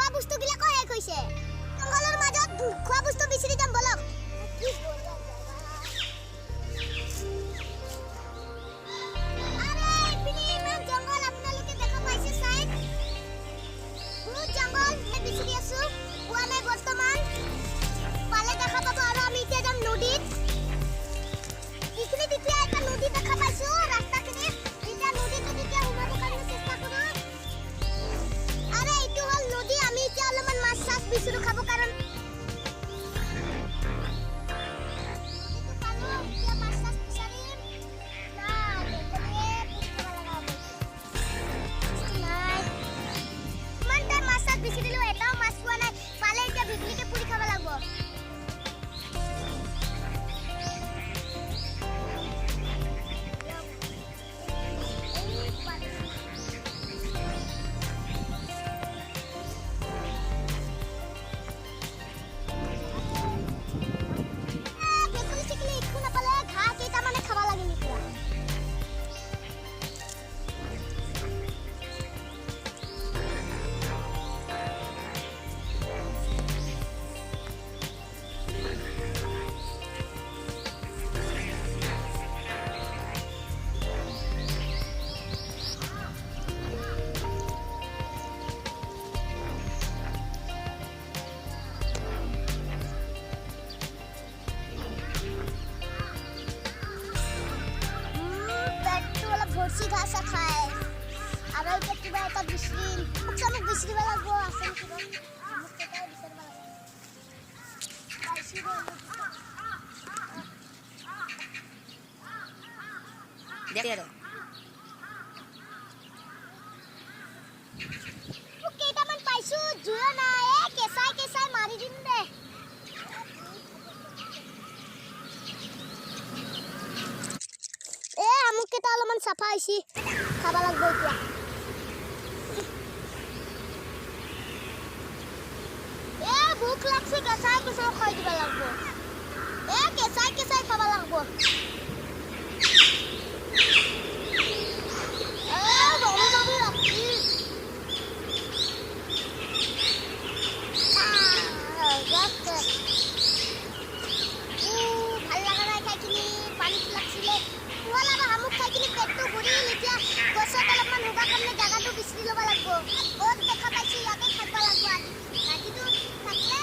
খোৱা বস্তুবিলাক শেষ হৈছে জংগলৰ মাজত খোৱা বস্তু বিচাৰি যাম বলক বিচুৰু খাব কাৰণ ঘাস খায় আর ওইটা কিবা এটা বিছরিন মুখসামুখ বিছরিবা লাগবো আসেন কিবা মুখ কেটাই বিছরবা লাগবো পাইছি দেখে দাও কেইটামান পাইছো জুয়া না কেসাই কেসাই মারি দিন দে আমুকেটা অলপমান চাফা হৈছি খাবা লাগব এতিয়া ভোক লাগছে কেঁচাই কেঁচাই খাই দিবা লাগব কেঁচাই কেঁচাই খাবা লাগব ভাল লাগা নাই খাই কিনি পানী লাগছিলে গছত অলপমান হুবা কাৰণে জাগাটো বিচাৰি ল'ব লাগিব বহুত দেখা পাইছো ইয়াতে খাব লাগিব ৰাতিটো থাকিলে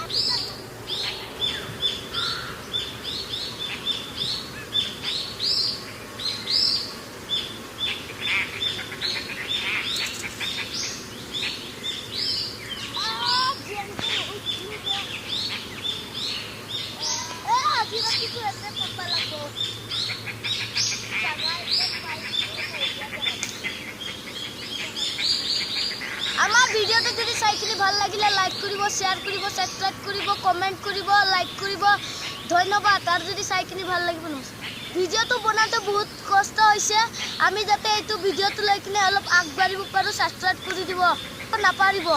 আমাৰ ভিডিওটা যদি চাইকিনি ভাল লাগিলে লাইক কৰিব শেয়াৰ কৰিব সাবস্ক্ৰাইব কৰিব কমেন্ট কৰিব লাইক কৰিব ধন্যবাদ আর যদি চাইকিনি ভাল লাগিব না ভিডিওটো বনাতে বহুত কষ্ট হৈছে আমি যাতে এইটো ভিডিওটো লৈ কিনে অলপ আগবাঢ়িব পাৰো সাবস্ক্ৰাইব কৰি দিব নাপাৰিব